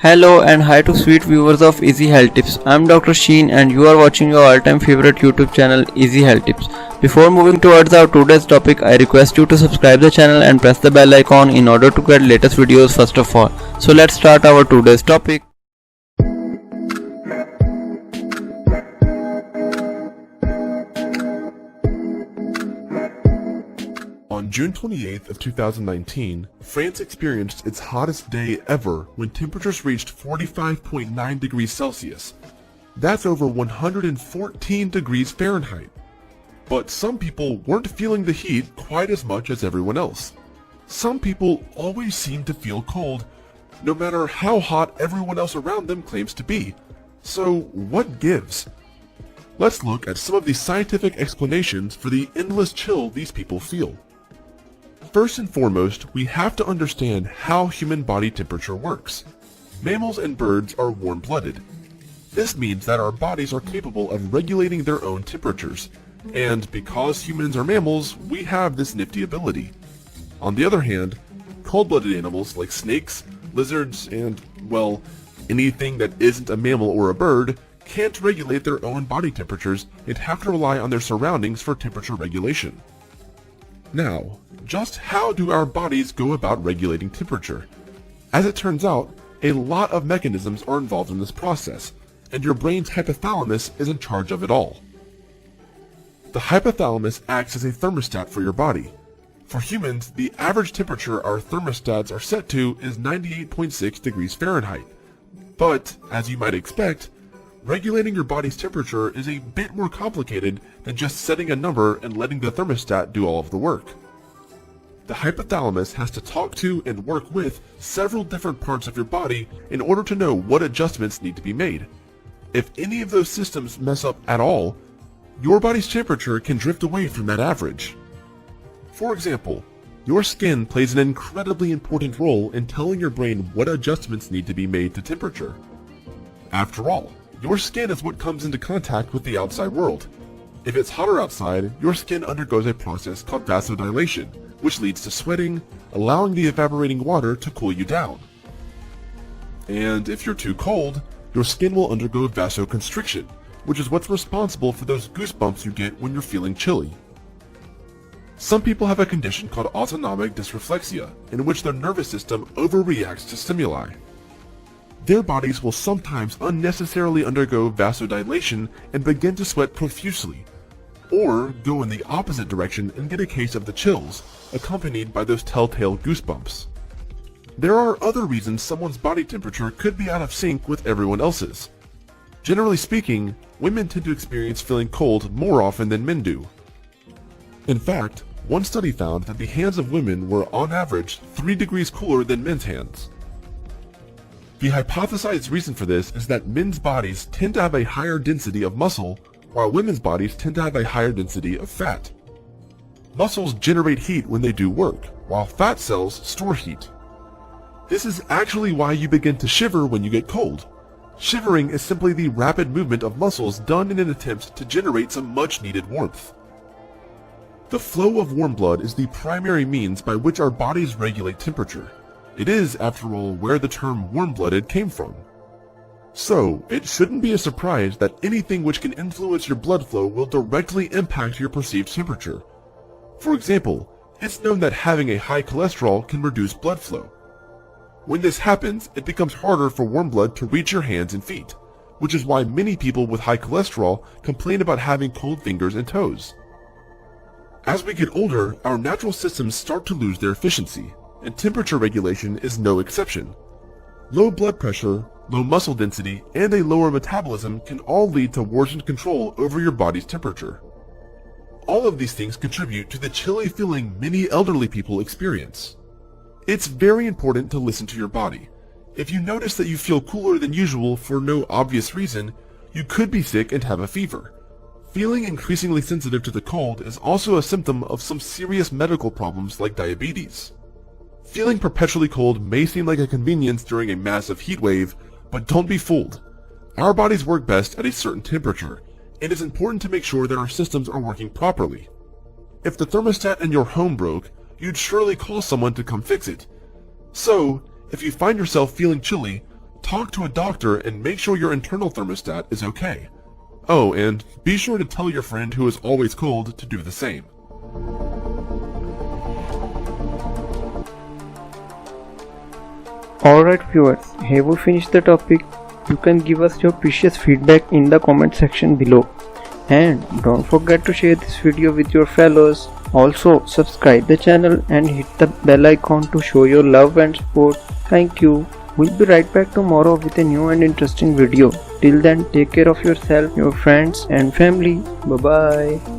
Hello and hi to sweet viewers of Easy Health Tips. I'm Dr. Sheen and you are watching your all-time favorite YouTube channel Easy Health Tips. Before moving towards our today's topic, I request you to subscribe the channel and press the bell icon in order to get latest videos first of all. So let's start our today's topic. On June 28th of 2019, France experienced its hottest day ever when temperatures reached 45.9 degrees Celsius. That's over 114 degrees Fahrenheit. But some people weren't feeling the heat quite as much as everyone else. Some people always seem to feel cold, no matter how hot everyone else around them claims to be. So what gives? Let's look at some of the scientific explanations for the endless chill these people feel. First and foremost, we have to understand how human body temperature works. Mammals and birds are warm-blooded. This means that our bodies are capable of regulating their own temperatures, and because humans are mammals, we have this nifty ability. On the other hand, cold-blooded animals like snakes, lizards, and, well, anything that isn't a mammal or a bird can't regulate their own body temperatures and have to rely on their surroundings for temperature regulation. Now, just how do our bodies go about regulating temperature? As it turns out, a lot of mechanisms are involved in this process, and your brain's hypothalamus is in charge of it all. The hypothalamus acts as a thermostat for your body. For humans, the average temperature our thermostats are set to is 98.6 degrees Fahrenheit. But, as you might expect, regulating your body's temperature is a bit more complicated than just setting a number and letting the thermostat do all of the work. The hypothalamus has to talk to and work with several different parts of your body in order to know what adjustments need to be made. If any of those systems mess up at all, your body's temperature can drift away from that average. For example, your skin plays an incredibly important role in telling your brain what adjustments need to be made to temperature. After all, your skin is what comes into contact with the outside world. If it's hotter outside, your skin undergoes a process called vasodilation, which leads to sweating, allowing the evaporating water to cool you down. And if you're too cold, your skin will undergo vasoconstriction, which is what's responsible for those goosebumps you get when you're feeling chilly. Some people have a condition called autonomic dysreflexia, in which their nervous system overreacts to stimuli. Their bodies will sometimes unnecessarily undergo vasodilation and begin to sweat profusely, or go in the opposite direction and get a case of the chills, accompanied by those telltale goosebumps. There are other reasons someone's body temperature could be out of sync with everyone else's. Generally speaking, women tend to experience feeling cold more often than men do. In fact, one study found that the hands of women were on average 3 degrees cooler than men's hands. The hypothesized reason for this is that men's bodies tend to have a higher density of muscle, while women's bodies tend to have a higher density of fat. Muscles generate heat when they do work, while fat cells store heat. This is actually why you begin to shiver when you get cold. Shivering is simply the rapid movement of muscles done in an attempt to generate some much-needed warmth. The flow of warm blood is the primary means by which our bodies regulate temperature. It is, after all, where the term warm-blooded came from. So, it shouldn't be a surprise that anything which can influence your blood flow will directly impact your perceived temperature. For example, it's known that having a high cholesterol can reduce blood flow. When this happens, it becomes harder for warm blood to reach your hands and feet, which is why many people with high cholesterol complain about having cold fingers and toes. As we get older, our natural systems start to lose their efficiency, and temperature regulation is no exception. Low blood pressure, low muscle density, and a lower metabolism can all lead to worsened control over your body's temperature. All of these things contribute to the chilly feeling many elderly people experience. It's very important to listen to your body. If you notice that you feel cooler than usual for no obvious reason, you could be sick and have a fever. Feeling increasingly sensitive to the cold is also a symptom of some serious medical problems like diabetes. Feeling perpetually cold may seem like a convenience during a massive heat wave, but don't be fooled. Our bodies work best at a certain temperature, and it's important to make sure that our systems are working properly. If the thermostat in your home broke, you'd surely call someone to come fix it. So, if you find yourself feeling chilly, talk to a doctor and make sure your internal thermostat is okay. Oh, and be sure to tell your friend who is always cold to do the same. Alright viewers, have we finished the topic? You can give us your precious feedback in the comment section below. And don't forget to share this video with your fellows. Also subscribe the channel and hit the bell icon to show your love and support. Thank you. We'll be right back tomorrow with a new and interesting video. Till then, take care of yourself, your friends and family. Bye bye.